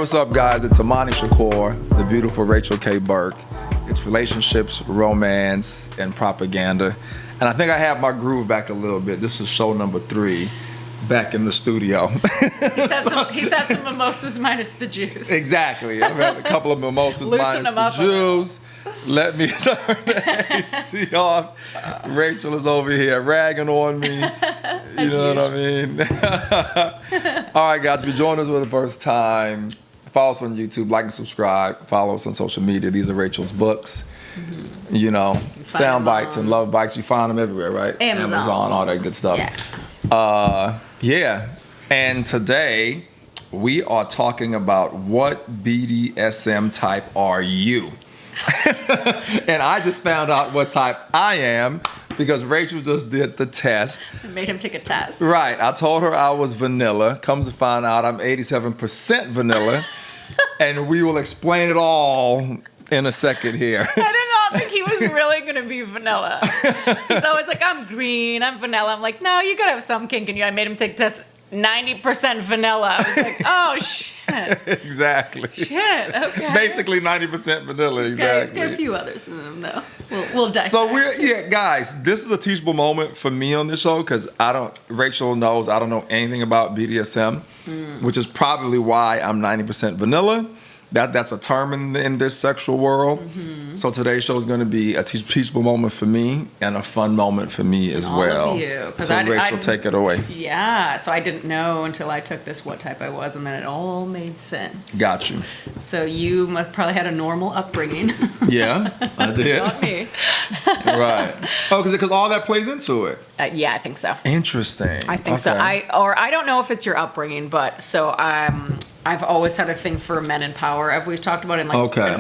what's up, guys? It's Imani Shakur, the beautiful Rachel K. Burke. It's relationships, romance, and propaganda. And I think I have my groove back a little bit. This is show number 3, back in the studio. He's had some mimosas minus the juice. Exactly. I've had a couple of mimosas minus the juice. Let me turn the AC off. Rachel is over here ragging on me. You know what I mean? All right, guys, if you join us for the first time, follow us on YouTube, like and subscribe. Follow us on social media. These are Rachel's books. Mm-hmm. You know, sound bites and love bites. You find them everywhere, right? Amazon, all that good stuff. Yeah. And today we are talking about what BDSM type are you? And I just found out what type I am because Rachel just did the test. I made him take a test. Right. I told her I was vanilla. Comes to find out I'm 87% vanilla. And we will explain it all in a second here. I did not think he was really going to be vanilla. He's always like, I'm green, I'm vanilla. I'm like, no, you got to have some kink in you. I made him take the test. 90% vanilla. I was like, oh, shit. Exactly. Shit, okay. Basically 90% vanilla, exactly. He's got a few others in him, though. We'll dissect. So, guys, this is a teachable moment for me on this show because Rachel knows I don't know anything about BDSM, which is probably why I'm 90% vanilla. That's a term in this sexual world. Mm-hmm. So today's show is going to be a teachable moment for me and a fun moment for me as well. All of you. So Rachel, take it away. Yeah. So I didn't know until I took this what type I was, and then it all made sense. Got you. So you must probably had a normal upbringing. Yeah, I did. Not me. Right. Oh, because all that plays into it. Yeah, I think so. Interesting. I think so. I don't know if it's your upbringing, but so I've always had a thing for men in power. We've talked about it in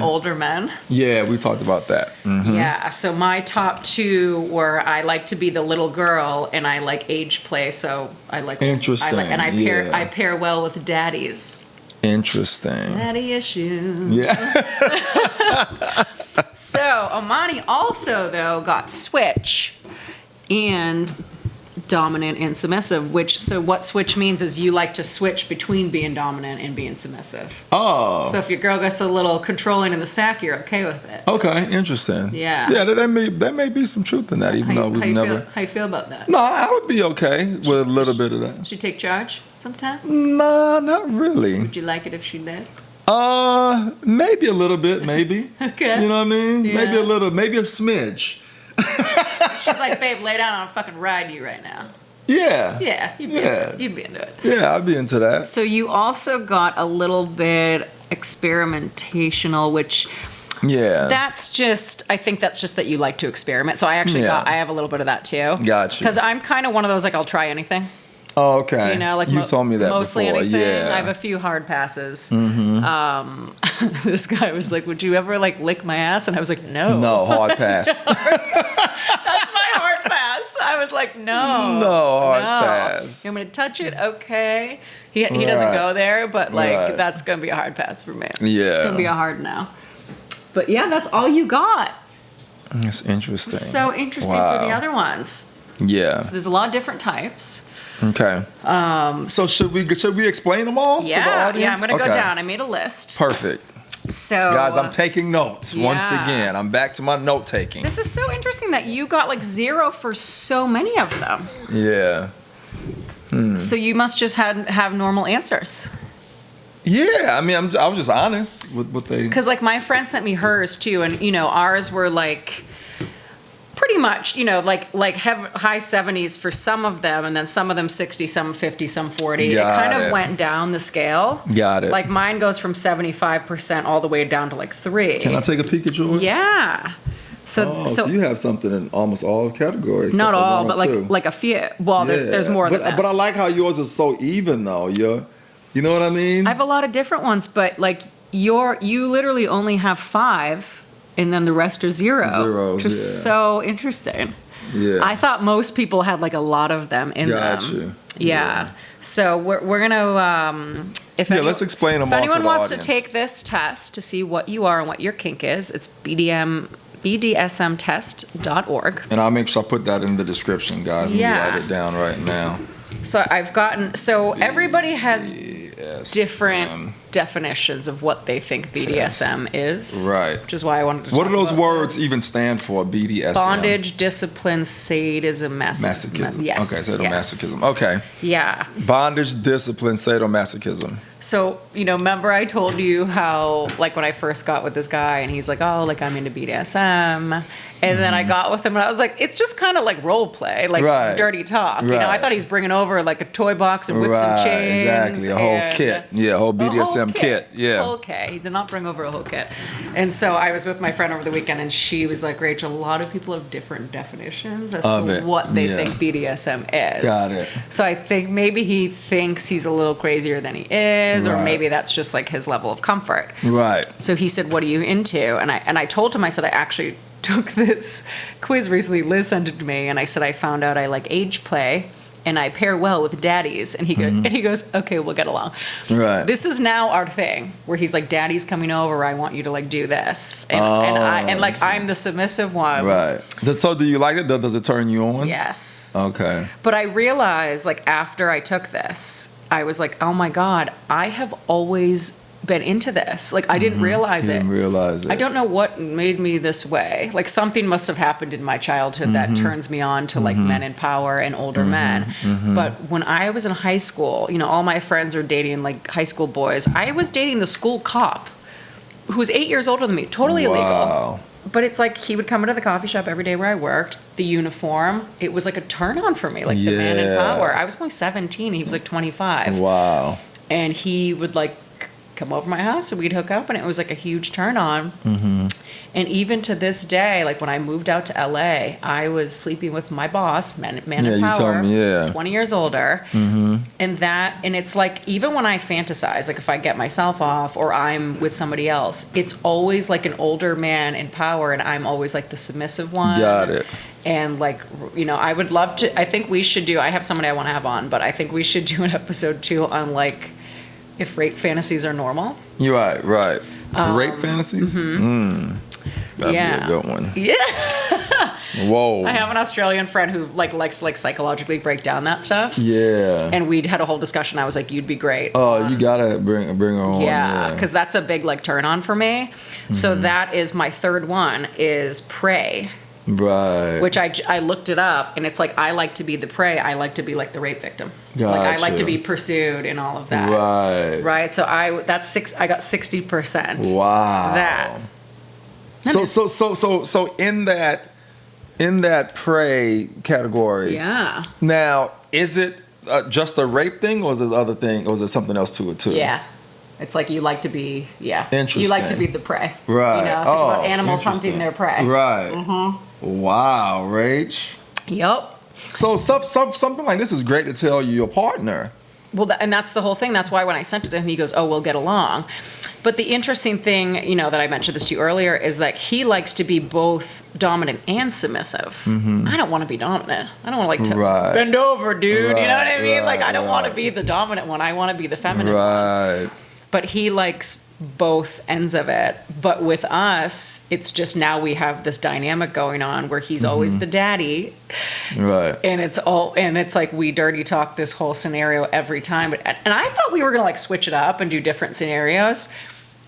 older men. Yeah, we talked about that. Mm-hmm. Yeah, so my top 2 were I like to be the little girl and I like age play. So I like interesting. I pair well with daddies. Interesting. Daddy issues. Yeah. So Imani also though got switch and dominant and submissive, so what switch means is you like to switch between being dominant and being submissive. Oh. So if your girl gets a little controlling in the sack, you're okay with it. Okay, interesting. Yeah. Yeah, that may be some truth in that, even though we've never... How you feel about that? No, I would be okay with a little bit of that. She take charge sometimes? Nah, not really. Would you like it if she did? Maybe a little bit, maybe. Okay. You know what I mean? Yeah. Maybe a smidge. She's like, babe, lay down on a fucking ride you right now. Yeah. Yeah, you'd be into it. Yeah, I'd be into that. So you also got a little bit experimentational, which... Yeah. I think that's just that you like to experiment. So I actually I have a little bit of that too. Gotcha. Because I'm kind of one of those, like, I'll try anything. Oh, okay. You know, like you told me that mostly before. Anything. Yeah. I have a few hard passes. Mm-hmm. This guy was like, "Would you ever like lick my ass?" And I was like, "No." No, hard pass. That's my hard pass. I was like, "No." No, hard pass. You want me to touch it? Okay. He doesn't go there, but that's gonna be a hard pass for me. Yeah. It's gonna be a hard no. But yeah, that's all you got. That's interesting. So interesting for the other ones. Yeah. So there's a lot of different types. Okay. So should we explain them all to the audience? Yeah, I'm going to go down. I made a list. Perfect. So guys, I'm taking notes once again. I'm back to my note taking. This is so interesting that you got like 0 for so many of them. Yeah. So you must just have normal answers. Yeah, I mean, I was just honest with what they... Because like my friend sent me hers too, and ours were like... Pretty much, like high 70s for some of them, and then some of them 60, some 50, some 40. It kind of went down the scale. Got it. Like mine goes from 75% all the way down to like 3. Can I take a peek at yours? Yeah. So you have something in almost all categories. Not all, but like a few. Well, there's more than this. But I like how yours is so even though. You know what I mean? I have a lot of different ones, but like you literally only have 5. And then the rest are 0. Zeros, which is so interesting. Yeah. I thought most people had like a lot of them in them. You. Yeah. So we're gonna let's explain them all to the audience. If anyone wants to take this test to see what you are and what your kink is, it's BDSMtest.org. And I'll make sure I put that in the description, guys. Let me write it down right now. So everybody has different definitions of what they think BDSM is. Right. Which is why I wanted to What talk do those about words this. even stand for, BDSM? Bondage, discipline, sadism, Masochism. Yes. Okay, sadomasochism. Okay. Yeah. Bondage, discipline, sadomasochism. So, remember I told you how, like, when I first got with this guy and he's like, oh, like, I'm into BDSM. And then I got with him and I was like, it's just kind of like role play, like dirty talk. I thought he's bringing over like a toy box and whips and chains. Exactly, a whole kit. Yeah, a whole BDSM kit. Yeah. Whole kit. He did not bring over a whole kit. And so I was with my friend over the weekend and she was like, Rachel, a lot of people have different definitions as to what they think BDSM is. Got it. So I think maybe he thinks he's a little crazier than he is, or maybe that's just like his level of comfort. Right. So he said, what are you into? And I told him, I said, I actually took this quiz recently. Liz sent it to me, and I said I found out I like age play, and I pair well with daddies. And he goes, okay, we'll get along. Right. This is now our thing, where he's like, daddy's coming over. I want you to like do this, and I'm the submissive one. Right. So do you like it? Does it turn you on? Yes. Okay. But I realized, like, after I took this, I was like, oh my God, I have always been into this. Like, I didn't realize it. I don't know what made me this way. Like, something must have happened in my childhood that turns me on to like men in power and older men. But when I was in high school, all my friends are dating like high school boys. I was dating the school cop who was 8 years older than me. Totally illegal. But it's like he would come into the coffee shop every day where I worked. The uniform, it was like a turn on for me, like the man in power. I was only 17. He was like 25. Wow. And he would like come over my house and we'd hook up, and it was like a huge turn on. And even to this day, like when I moved out to LA, I was sleeping with my boss, man in power, you told me, 20 years older. And it's like, even when I fantasize, like if I get myself off or I'm with somebody else, it's always like an older man in power, and I'm always like the submissive one. Got it. And like, I would love to, I think we should do, I have somebody I want to have on, but I think we should do an episode 2 on like, if rape fantasies are normal. You're right. Rape fantasies? That'd be a good one. Yeah. Whoa. I have an Australian friend who like likes to like psychologically break down that stuff. Yeah. And we'd had a whole discussion. I was like, you'd be great. Oh, you gotta bring her on. Yeah, because that's a big like turn on for me. So that is my third one, is prey. Right. Which I looked it up, and it's like, I like to be the prey. I like to be like the rape victim. Gotcha. Like I like to be pursued and all of that. Right. So I got 60%. Wow. That. So in that prey category. Yeah. Now, is it just a rape thing, or is there other thing, or is there something else to it too? Yeah. It's like you like to be, Interesting. You like to be the prey. Right. Think about animals hunting their prey. Right. Wow, Rach. Yep. So something like this is great to tell your partner. Well, and that's the whole thing. That's why when I sent it to him, he goes, oh, we'll get along. But the interesting thing, that I mentioned this to you earlier, is that he likes to be both dominant and submissive. I don't want to be dominant. I don't want to bend over, dude. You know what I mean? Like, I don't want to be the dominant one. I want to be the feminine one. But he likes both ends of it. But with us, it's just now we have this dynamic going on where he's always the daddy. Right. And it's like we dirty talk this whole scenario every time. And I thought we were going to like switch it up and do different scenarios.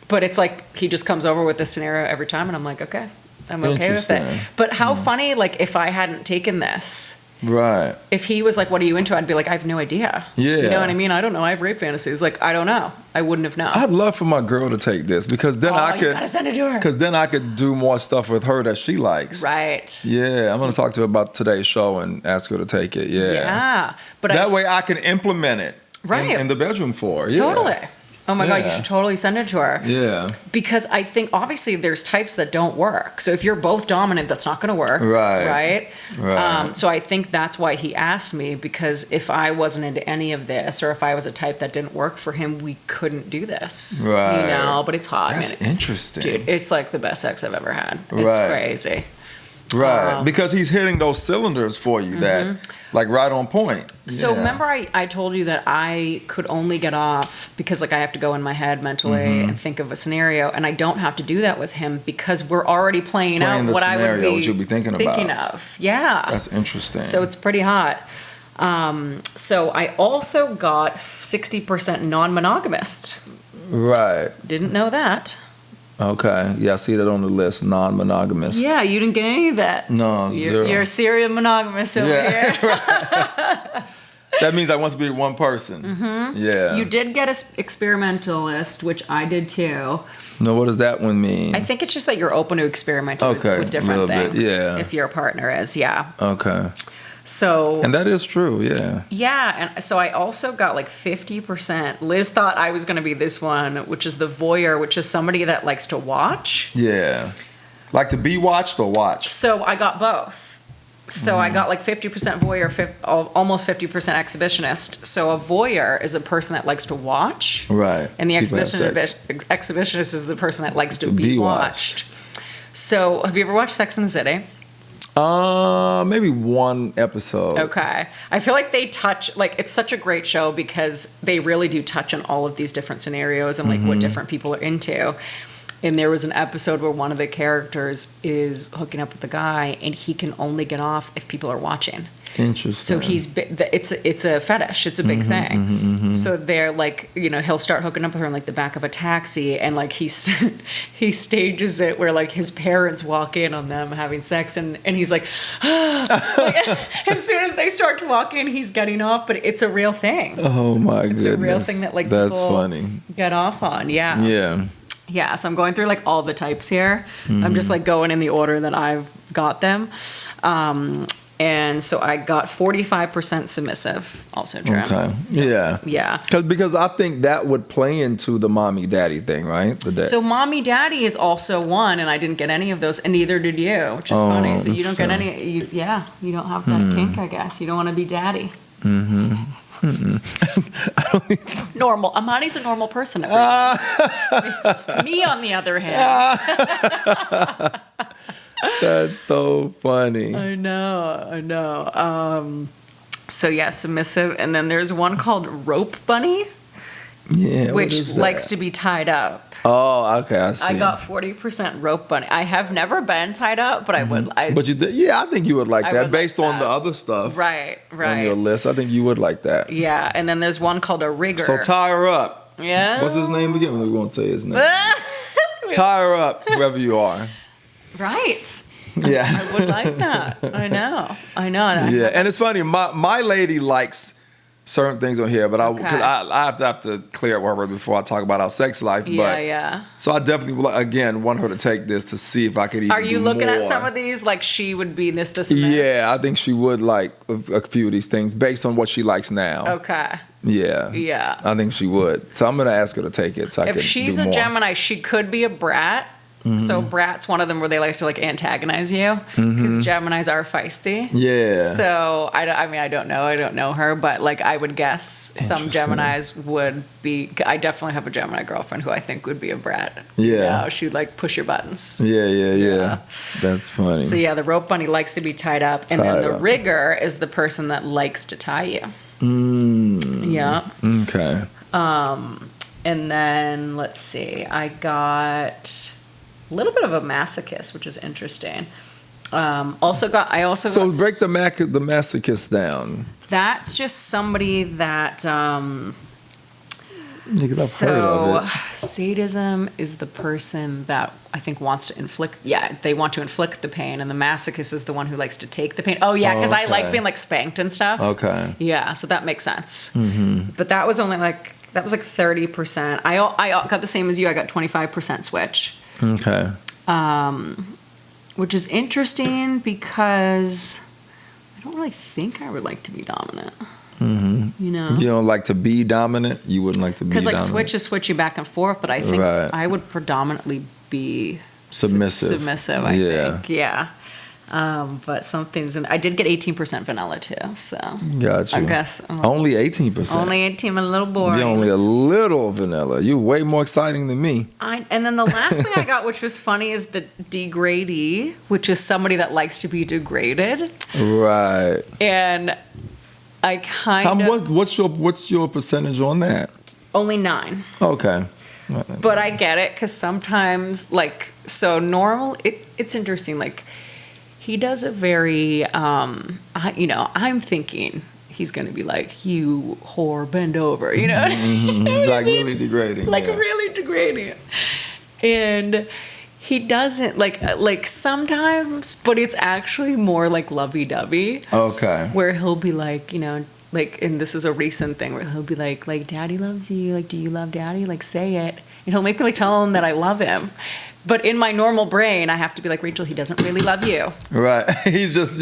But it's like he just comes over with this scenario every time, and I'm like, okay, I'm okay with it. But how funny, like if I hadn't taken this. Right. If he was like, what are you into? I'd be like, I have no idea. Yeah. You know what I mean? I don't know. I have rape fantasies. Like, I don't know. I wouldn't have known. I'd love for my girl to take this, because then I could. You gotta send it to her. Because then I could do more stuff with her that she likes. Right. Yeah, I'm gonna talk to her about today's show and ask her to take it. Yeah. Yeah. But that way I can implement it. Right. In the bedroom for her. Yeah. Totally. Oh my God, you should totally send it to her. Yeah. Because I think obviously there's types that don't work. So if you're both dominant, that's not going to work. Right. So I think that's why he asked me, because if I wasn't into any of this, or if I was a type that didn't work for him, we couldn't do this. Right. But it's hot. That's interesting. Dude, it's like the best sex I've ever had. It's crazy. Right. Because he's hitting those cylinders for you that, like, right on point. So remember I told you that I could only get off because like I have to go in my head mentally and think of a scenario, and I don't have to do that with him because we're already playing out what I would be, what you'll be thinking of. Yeah. That's interesting. So it's pretty hot. So I also got 60% non-monogamist. Right. Didn't know that. Okay. Yeah, I see that on the list. Non-monogamous. Yeah, you didn't get any of that. No, zero. You're serial monogamous over here. That means I want to be one person. Mm-hmm. Yeah. You did get an experimentalist, which I did too. No, what does that one mean? I think it's just that you're open to experimenting with different things. Yeah. If your partner is, yeah. Okay. So. And that is true, yeah. Yeah, and so I also got like 50%. Liz thought I was going to be this one, which is the voyeur, which is somebody that likes to watch. Yeah. Like to be watched or watch? So I got both. So I got like 50% voyeur, almost 50% exhibitionist. So a voyeur is a person that likes to watch. Right. And the exhibitionist is the person that likes to be watched. So have you ever watched Sex and the City? Maybe one episode. Okay. I feel like they touch, like, it's such a great show because they really do touch on all of these different scenarios and like what different people are into. And there was an episode where one of the characters is hooking up with a guy and he can only get off if people are watching. Interesting. So it's a fetish. It's a big thing. So they're like, you know, he'll start hooking up with her in like the back of a taxi, and like he stages it where like his parents walk in on them having sex, and he's like, like, as soon as they start to walk in, he's getting off. But it's a real thing. Oh my goodness, it's a real thing that like that's people funny. Get off on. Yeah. Yeah. Yeah. So I'm going through like all the types here. I'm just like going in the order that I've got them. And so I got 45% submissive, also true. Okay. Yeah. Yeah. Because I think that would play into the mommy daddy thing, right? So mommy daddy is also one, and I didn't get any of those, and neither did you, which is funny. So you don't get any. You don't have that kink, I guess. You don't want to be daddy. Normal. Imani's a normal person. Me, on the other hand. That's so funny. I know. So yeah, submissive, and then there's one called rope bunny. Yeah, which likes to be tied up. Oh, okay, I see. I got 40% rope bunny. I have never been tied up, but I would. But you did, yeah, I think you would like that based on the other stuff. Right. On your list, I think you would like that. Yeah, and then there's one called a rigger. So tie her up. Yeah. What's his name again? We won't say his name. Tie her up wherever you are. Right. Yeah. I would like that. I know. Yeah, and it's funny. My lady likes certain things on here, but I have to clear up with her before I talk about our sex life. Yeah. So I definitely want her to take this to see if I could even. Are you looking more. at some of these like she would be this, and this? Yeah, I think she would like a few of these things based on what she likes now. Okay. Yeah. I think she would. So I'm gonna ask her to take it. So if she's a Gemini, she could be a brat. So brat's one of them where they like to like antagonize you because Geminis are feisty. Yeah. So I don't know. I don't know her, but like I would guess some Geminis would be. I definitely have a Gemini girlfriend who I think would be a brat. Yeah. She'd like push your buttons. Yeah. That's funny. So yeah, the rope bunny likes to be tied up, and then the rigger is the person that likes to tie you. Yeah. Okay. And then let's see. I got a little bit of a masochist, which is interesting. I also got. So break the masochist down. That's just somebody that. Because I've heard of it. Sadism is the person that I think wants to inflict. Yeah, they want to inflict the pain, and the masochist is the one who likes to take the pain. Oh yeah, because I like being like spanked and stuff. Okay. Yeah, so that makes sense. But that was only like 30%. I got the same as you. I got 25% switch. Okay. Which is interesting because I don't really think I would like to be dominant. You know? You don't like to be dominant? You wouldn't like to be dominant? Because like switch you back and forth, but I think I would predominantly be submissive. I think. Yeah. But some things, and I did get 18% vanilla too, so. Gotcha. I guess. Only 18%. Only 18, I'm a little boring. You're only a little vanilla. You're way more exciting than me. And then the last thing I got, which was funny, is the degradee, which is somebody that likes to be degraded. Right. And I kind of. What's your percentage on that? Only 9. Okay. But I get it, because sometimes, like, so normal, it's interesting, like, he does a very, I'm thinking he's going to be like, you whore, bend over, you know? Like really degrading. Like really degrading. And he doesn't, like sometimes, but it's actually more like lovey-dovey. Okay. Where he'll be like, you know, like, and this is a recent thing where he'll be like, daddy loves you. Like, do you love daddy? Like, say it. And he'll make me like tell him that I love him. But in my normal brain, I have to be like, Rachel, he doesn't really love you. Right. He's just,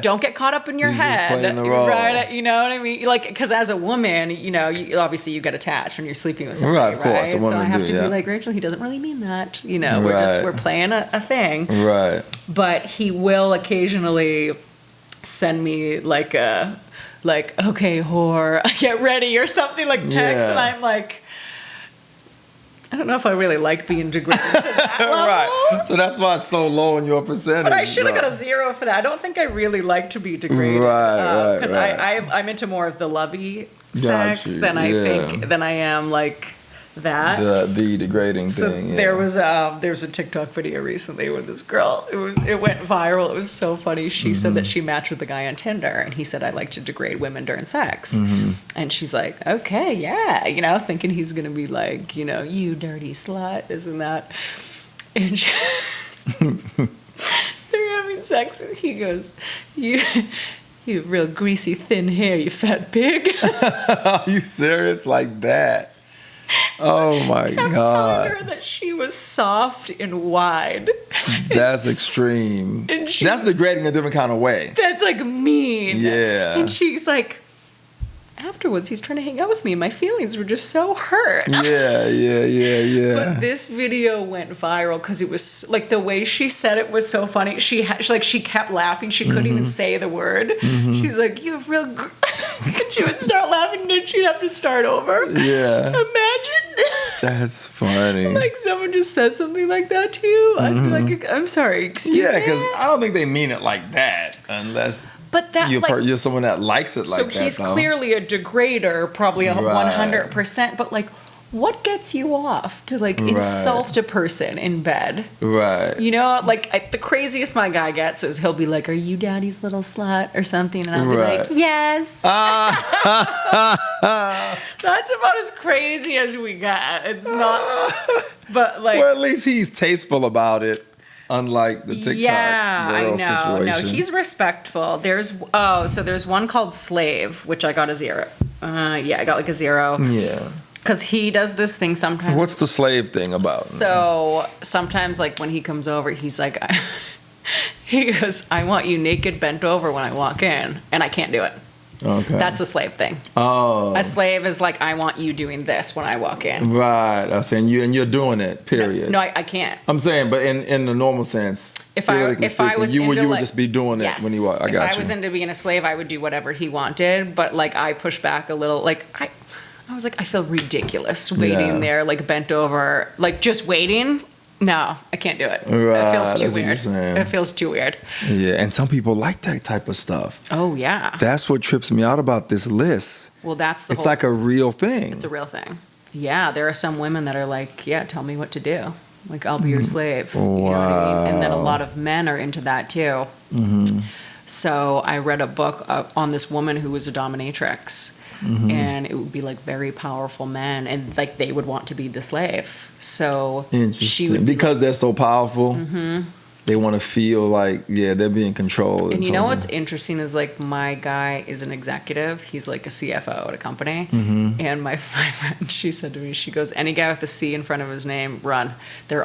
Don't get caught up in your head. Just playing the role. Right. You know what I mean? Like, because as a woman, you know, obviously you get attached when you're sleeping with somebody, right? Of course, so I have to be like, Rachel, he doesn't really mean that. You know, we're playing a thing. Right. But he will occasionally send me like a, okay, whore, get ready or something, like text, and I'm like, I don't know if I really like being degraded to that level. Right. So that's why it's so low in your percentage. But I should have got a 0 for that. I don't think I really like to be degraded. Right. Because I'm into more of the lovey sex than I am like that. The degrading thing. Yeah. There was a TikTok video recently with this girl. It went viral. It was so funny. She said that she matched with a guy on Tinder, and he said, I like to degrade women during sex. And she's like, okay, yeah, you know, thinking he's gonna be like, you know, you dirty slut, isn't that? And they're having sex, and he goes, you real greasy thin hair, you fat pig. Are you serious like that? Oh my God. Telling her that she was soft and wide. That's extreme. That's degrading in a different kind of way. That's like mean. Yeah. And she's like, afterwards, he's trying to hang out with me. My feelings were just so hurt. Yeah. But this video went viral because it was like the way she said it was so funny. She kept laughing. She couldn't even say the word. She's like, "You have real," and she would start laughing, and then she'd have to start over. Yeah. Imagine. That's funny. Like someone just says something like that to you. I'd be like, I'm sorry, excuse me. Yeah, because I don't think they mean it like that unless you're someone that likes it like that. So he's clearly a degrader, probably 100%. But like, what gets you off to like insult a person in bed? Right. You know, like the craziest my guy gets is he'll be like, "Are you daddy's little slut?" or something, and I'll be like, "Yes." That's about as crazy as we got. It's not, but like. Well, at least he's tasteful about it. Unlike the TikTok girl situation. No, he's respectful. There's one called Slave, which I got a 0. I got like a 0. Yeah. Because he does this thing sometimes. What's the slave thing about? So sometimes, like when he comes over, he's like, he goes, "I want you naked, bent over when I walk in," and I can't do it. Okay. That's a slave thing. Oh. A slave is like, I want you doing this when I walk in. Right. I'm saying you're doing it, period. No, I can't. I'm saying, but in the normal sense, if I was you would just be doing it when you walk. I got you. If I was into being a slave, I would do whatever he wanted, but like I push back a little. Like I was like, I feel ridiculous waiting there, like bent over, like just waiting. No, I can't do it. Right, it feels too weird. It feels too weird. Yeah, and some people like that type of stuff. Oh, yeah. That's what trips me out about this list. Well, it's like a real thing. It's a real thing. Yeah, there are some women that are like, yeah, tell me what to do. Like, I'll be your slave. Wow. You know what I mean? And then a lot of men are into that, too. Mm-hmm. So I read a book on this woman who was a dominatrix. Mm-hmm. And it would be like very powerful men, and like they would want to be the slave. So she would because they're so powerful. Mm-hmm. They want to feel like they're being controlled. And you know what's interesting is like my guy is an executive. He's like a CFO at a company. Mm-hmm. And my friend, she said to me, she goes, "Any guy with a C in front of his name, run. They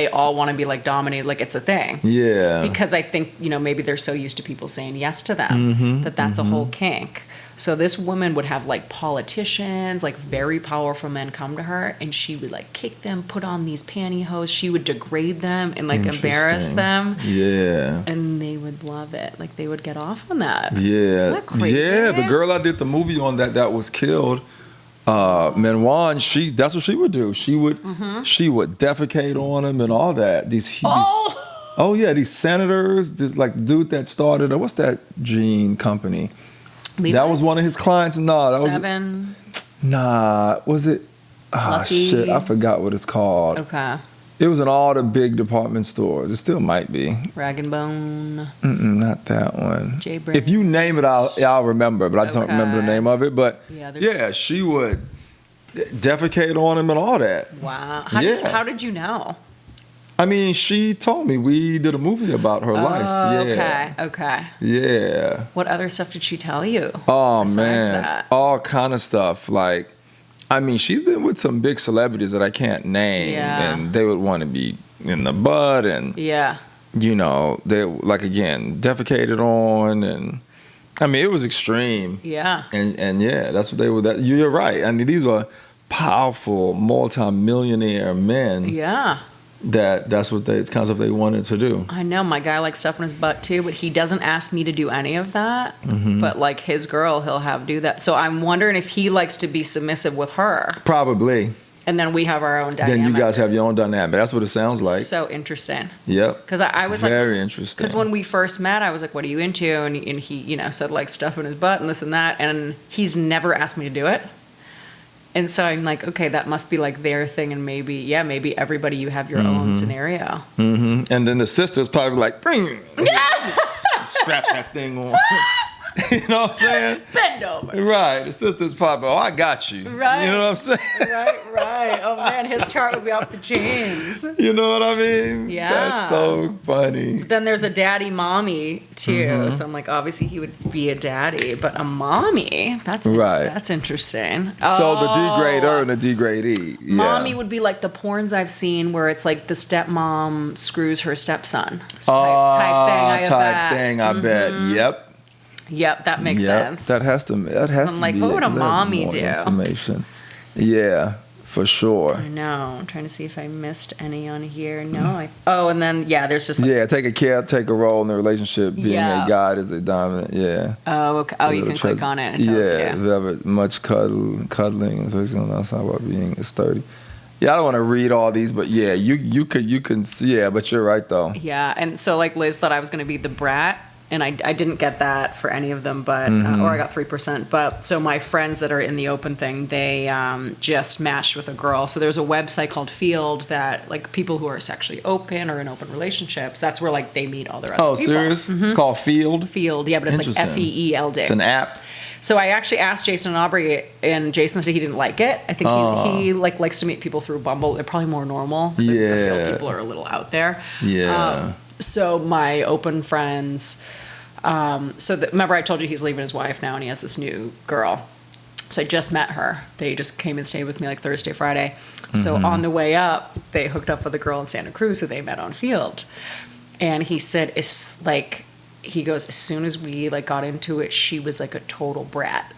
all want to be like dominated, like it's a thing." Yeah. Because I think maybe they're so used to people saying yes to them that's a whole kink. So this woman would have like politicians, like very powerful men come to her, and she would like kick them, put on these pantyhose. She would degrade them and like embarrass them. Yeah. And they would love it. Like they would get off on that. Yeah. Isn't that crazy? Yeah. The girl I did the movie on that was killed. Menwan, that's what she would do. She would defecate on him and all that. These senators. This like dude that started. What's that jean company? Levi's? That was one of his clients. Was it? Lucky. Shit, I forgot what it's called. Okay. It was in all the big department stores. It still might be. Rag and Bone. Not that one. J. If you name it, I'll remember, but I just don't remember the name of it. But yeah, she would defecate on him and all that. Wow. How did you know? I mean, she told me. We did a movie about her life. Yeah. Okay. Yeah. What other stuff did she tell you? Oh, man. All kind of stuff. Like, I mean, she's been with some big celebrities that I can't name. Yeah. And they would want to be in the butt. And, you know, they, like, again, defecated on. And, I mean, it was extreme. Yeah. And yeah, that's what they were. You're right. I mean, these were powerful, multi-millionaire men. Yeah. That's what it's kind of stuff they wanted to do. I know my guy likes stuff in his butt too, but he doesn't ask me to do any of that. But like his girl, he'll have do that. So I'm wondering if he likes to be submissive with her. Probably. And then we have our own dynamic. Then you guys have your own dynamic. That's what it sounds like. So interesting. Yep. Because I was very interesting. Because when we first met, I was like, "What are you into?" And he, you know, said like stuff in his butt and this and that. And he's never asked me to do it. And so I'm like, okay, that must be like their thing, and maybe everybody, you have your own scenario. And then the sister's probably like, bring, strap that thing on. You know what I'm saying? Bend over. Right. The sister's probably, I got you. Right. You know what I'm saying? Right. Oh man, his chart would be off the chains. You know what I mean? Yeah. That's so funny. But then there's a daddy mommy too. So I'm like, obviously he would be a daddy, but a mommy, that's interesting. So the degrader and the degradee. Yeah. Mommy would be like the porns I've seen where it's like the stepmom screws her stepson. Type thing, I bet. Yep, that makes sense. That has to. I'm like, what would a mommy do? Information. Yeah, for sure. I know. I'm trying to see if I missed any on here. No. And then there's just like, take a role in the relationship. Being a guide is a dominant. Yeah. Oh, okay. Oh, you can click on it. And it tells you. Much cuddling and fixing outside while being sturdy. Yeah, I don't want to read all these, but yeah, you can see. Yeah, but you're right though. Yeah, and so like Liz thought I was going to be the brat. And I didn't get that for any of them, but or I got 3%. But so my friends that are in the open thing, they just matched with a girl. So there's a website called Field that like people who are sexually open or in open relationships, that's where like they meet all their other people. Oh, serious? It's called Field? Field, yeah, but it's like FEELD. It's an app. So I actually asked Jason and Aubrey, and Jason said he didn't like it. I think he like likes to meet people through Bumble. They're probably more normal. Because the Field people are a little out there. Yeah. So my open friends. Remember I told you he's leaving his wife now and he has this new girl. So I just met her. They just came and stayed with me like Thursday, Friday. So on the way up, they hooked up with a girl in Santa Cruz who they met on Field. And he said, he goes, as soon as we like got into it, she was like a total brat.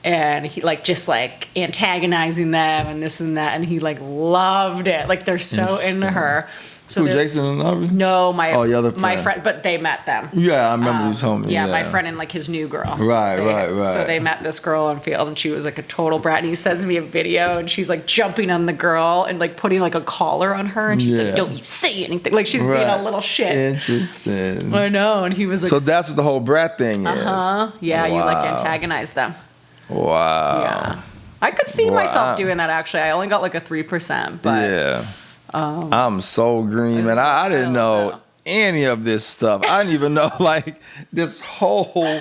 And he like just like antagonizing them and this and that. And he like loved it. Like they're so into her. So Jason and Aubrey? No, my friend, but they met them. Yeah, I remember you told me. Yeah, my friend and like his new girl. Right. So they met this girl on Field, and she was like a total brat. And he sends me a video, and she's like jumping on the girl and like putting like a collar on her, and she's like, "Don't you say anything?" Like she's being a little shit. Interesting. I know, and he was like, so that's what the whole brat thing is. Yeah, you like antagonize them. Wow. Yeah, I could see myself doing that. Actually, I only got like a 3%, but yeah. I'm so green, man. I didn't know any of this stuff. I didn't even know like this whole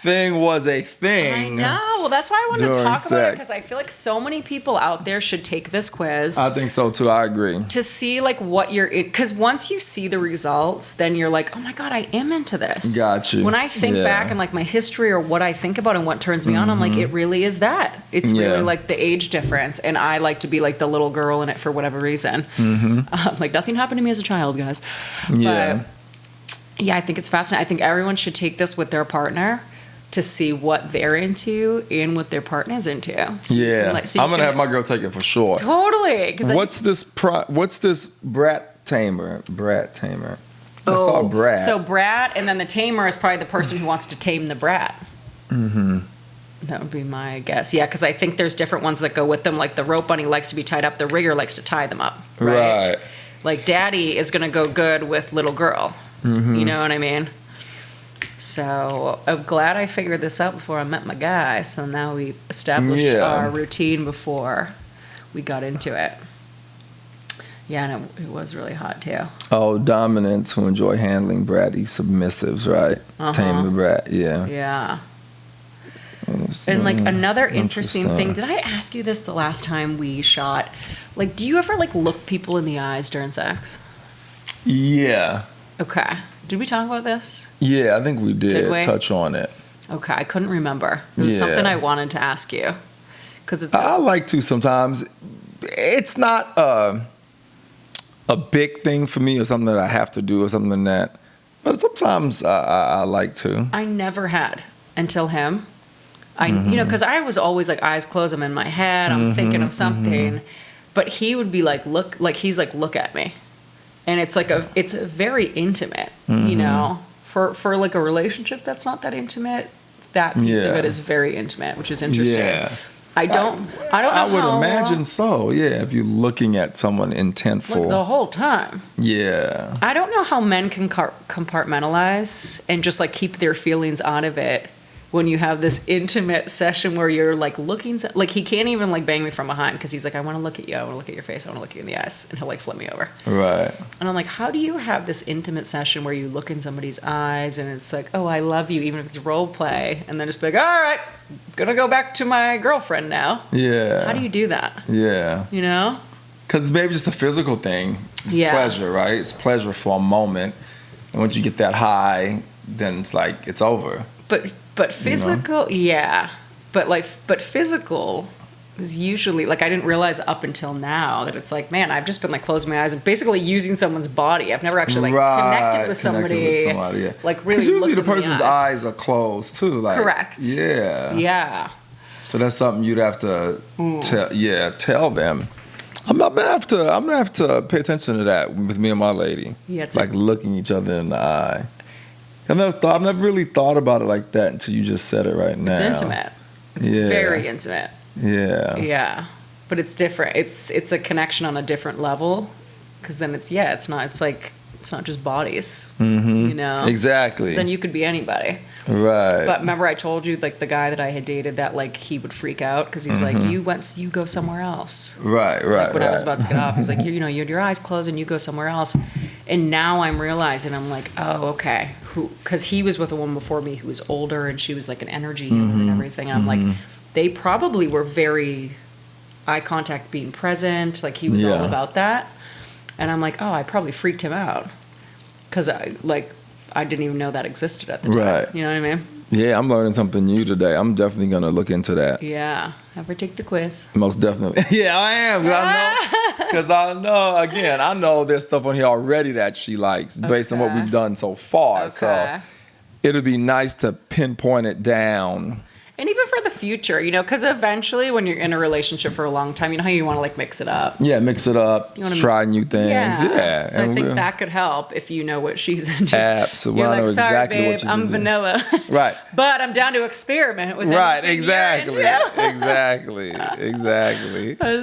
thing was a thing. I know. Well, that's why I wanted to talk about it, because I feel like so many people out there should take this quiz. I think so too. I agree. To see like what you're in, because once you see the results, then you're like, oh my God, I am into this. Got you. When I think back and like my history or what I think about and what turns me on, I'm like, it really is that. It's really like the age difference, and I like to be like the little girl in it for whatever reason. Like nothing happened to me as a child, guys. Yeah. But, yeah, I think it's fascinating. I think everyone should take this with their partner to see what they're into and what their partner's into. So I'm gonna have my girl take it for sure. Totally. What's this brat tamer? I saw brat. So brat, and then the tamer is probably the person who wants to tame the brat. That would be my guess. Yeah, because I think there's different ones that go with them. Like the rope bunny likes to be tied up. The rigger likes to tie them up. Right. Like daddy is gonna go good with little girl. You know what I mean? So I'm glad I figured this out before I met my guy. So now we established our routine before we got into it. Yeah, and it was really hot too. Oh, dominants who enjoy handling bratty submissives, right? Tame the brat, yeah. Yeah. And like another interesting thing, did I ask you this the last time we shot? Like, do you ever like look people in the eyes during sex? Yeah. Okay. Did we talk about this? Yeah, I think we did touch on it. Okay, I couldn't remember. It was something I wanted to ask you. Because it's I like to sometimes. It's not a big thing for me or something that I have to do or something that, but sometimes I like to. I never had until him. You know, because I was always like eyes closed. I'm in my head. I'm thinking of something, but he would be like, look at me, and it's like it's very intimate. You know, for like a relationship that's not that intimate. That piece of it is very intimate, which is interesting. Yeah. I don't know. I would imagine so. Yeah, if you're looking at someone intentful like the whole time. Yeah. I don't know how men can compartmentalize and just like keep their feelings out of it when you have this intimate session where you're like looking, like he can't even like bang me from behind because he's like, I want to look at you, I want to look at your face, I want to look you in the eyes, and he'll like flip me over. Right. And I'm like, how do you have this intimate session where you look in somebody's eyes and it's like, oh, I love you, even if it's role play, and then just be like, all right, gonna go back to my girlfriend now. Yeah. How do you do that? Yeah. You know? Because maybe just a physical thing. It's pleasure, right? It's pleasure for a moment, and once you get that high, then it's like it's over. But physical, but physical is usually, like, I didn't realize up until now that it's like, man, I've just been like closing my eyes and basically using someone's body. I've never actually like connected with somebody. Like really, because usually the person's eyes are closed too. Like, correct. Yeah. Yeah. So that's something you'd have to tell them. I'm gonna have to pay attention to that with me and my lady. Yeah, it's like looking each other in the eye. I've never really thought about it like that until you just said it right now. It's intimate. It's very intimate. Yeah. Yeah. But it's different. It's a connection on a different level, because then it's not just bodies. Mm-hmm. You know. Exactly. Then you could be anybody. Right. But remember I told you, like, the guy that I had dated, that like he would freak out because he's like, you go somewhere else. Right. Like, when I was about to get off, he's like, you know, you had your eyes closed and you go somewhere else. And now I'm realizing, I'm like, oh, okay. Because he was with a woman before me who was older and she was like an energy healer and everything. And I'm like, they probably were very eye contact, being present. Like, he was all about that. And I'm like, oh, I probably freaked him out because I didn't even know that existed at the time. Right. You know what I mean? Yeah, I'm learning something new today. I'm definitely going to look into that. Yeah. Ever take the quiz? Most definitely. Yeah, I am. Because I know there's stuff on here already that she likes based on what we've done so far. Okay. So it'll be nice to pinpoint it down. And even for the future, you know, because eventually when you're in a relationship for a long time, you know how you want to like mix it up. Yeah, mix it up, try new things. Yeah. So I think that could help if you know what she's into. Absolutely. You're I know like, sorry, exactly babe, what she's I'm into. vanilla. Right. But I'm down to experiment with it. Right, exactly. Exactly.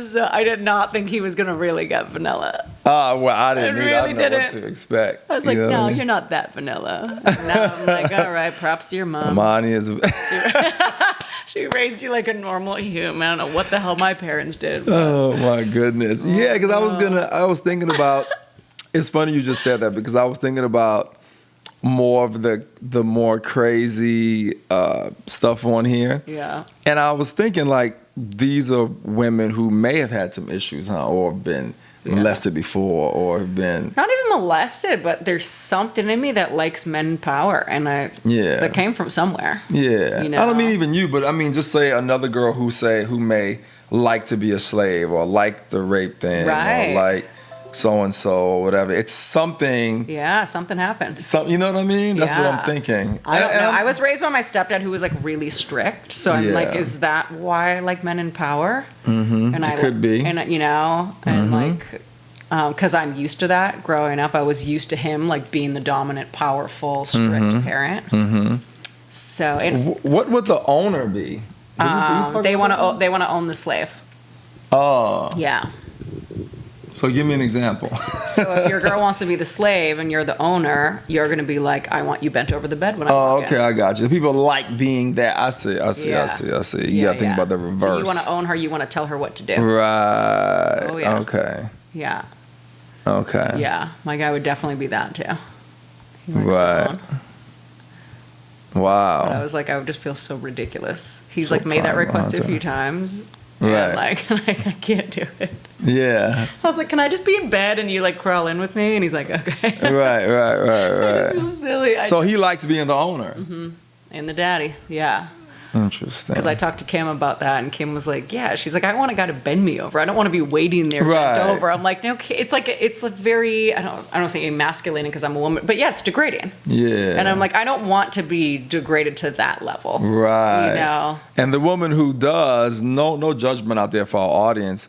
So I did not think he was going to really get vanilla. Well, I didn't know what to expect. I was like, no, you're not that vanilla. And now I'm like, all right, props to your mom. Imani is... She raised you like a normal human. I don't know what the hell my parents did. But. Oh my goodness. Yeah, because I was thinking about, it's funny you just said that, because I was thinking about more of the more crazy stuff on here. Yeah. And I was thinking, like, these are women who may have had some issues, or been molested before, or have been... Not even molested, but there's something in me that likes men in power, and that came from somewhere. Yeah. You know? I don't mean even you, but I mean just say another girl who may like to be a slave, or like the rape thing, or like so-and-so, or whatever. It's something... Yeah, something happened. You know what I mean? That's what I'm thinking. I don't know. I was raised by my stepdad who was like really strict, so I'm like, is that why I like men in power? Mm-hmm. And it could be. And, you know, and like... Because I'm used to that. Growing up, I was used to him like being the dominant, powerful, strict parent. Mm-hmm. So, what would the owner be? They want to own the slave. Oh, yeah. So give me an example. So if your girl wants to be the slave and you're the owner, you're going to be like, I want you bent over the bed when I walk in. I got you. People like being that. I see. You got to think about the reverse. So you want to own her. You want to tell her what to do. Right. Oh, yeah. Okay. Yeah. Okay. Yeah, my guy would definitely be that too. He likes Right. that one. Wow. But I was like, I would just feel so ridiculous. He's So like made that primal request a hunter. few times. Right. And like I can't do it. Yeah. I was like, can I just be in bed and you like crawl in with me? And he's like, okay. Right. I just feel silly. So he likes being the owner. And the daddy, yeah. Interesting. Because I talked to Kim about that, and Kim was like, yeah. She's like, I want a guy to bend me over. I don't want to be waiting there Right. bent over. I'm like, no, it's like very, I don't say emasculating because I'm a woman, but yeah, it's degrading. Yeah. And I'm like, I don't want to be degraded to that level. Right. You know? And the woman who does, no judgment out there for our audience,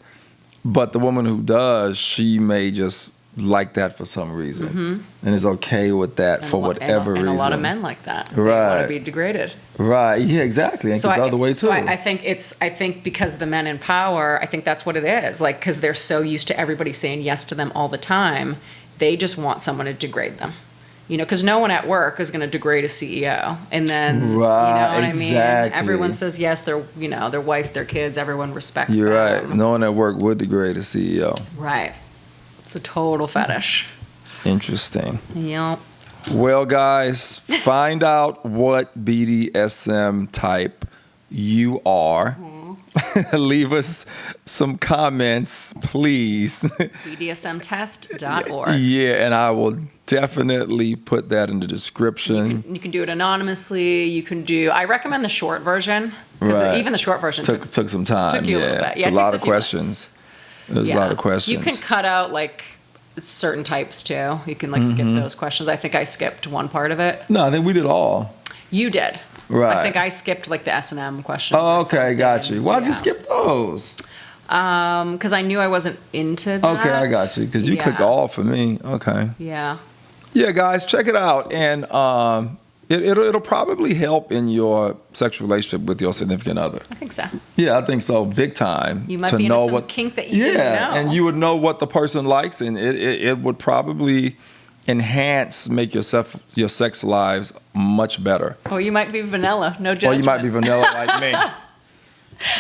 but the woman who does, she may just like that for some reason. And is okay with that for whatever reason. And a lot of men like that. They Right. want to be degraded. Right. Yeah, exactly. And it's the other way too. So I think because the men in power, I think that's what it is. Like, because they're so used to everybody saying yes to them all the time, they just want someone to degrade them. You know, because no one at work is going to degrade a CEO. And then, you know what I mean? Everyone says yes, their wife, their kids, everyone respects them. You're right. No one at work would degrade a CEO. Right. It's a total fetish. Interesting. Yep. Well, guys, find out what BDSM type you are. Leave us some comments, please. BDSMtest.org. Yeah, and I will definitely put that in the description. You can do it anonymously. You can do. I recommend the short version because Right. even the short version Took some time. took you a little bit. Yeah, a it lot takes of a few questions. There's a lot of questions. You can cut out like certain types too. You can like skip those questions. I think I skipped one part of it. No, I think we did all. You did. Right. I think I skipped like the S&M questions. Oh, or okay, something. got you. Why'd you Yeah. skip those? Because I knew I wasn't into that. Okay, I got you. Because you clicked all for me. Okay. Yeah. Yeah, guys, check it out, and it'll probably help in your sexual relationship with your significant other. I think so. Yeah, I think so, big time. You might to be into know some what kink that you didn't know. and you would know what the person likes, and it would probably make your sex lives much better. Or you might be vanilla. No judgment. Or you might be vanilla like me.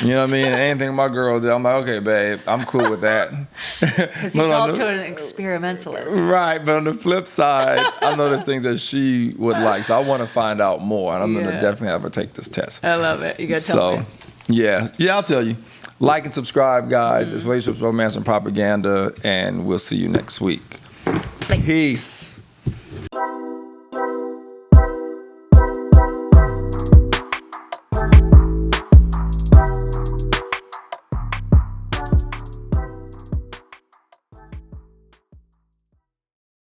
You know what I mean? Anything my girl did, I'm like, okay, babe, I'm cool with that. Because he's also an experimentalist. Right, but on the flip side, I know there's things that she would like, so I want to find out more, and I'm going to definitely have her take this test. I love it. You got to tell me. Yeah, I'll tell you. Like and subscribe, guys. It's Relationships, Romance, and Propaganda, and we'll see you next week. Peace.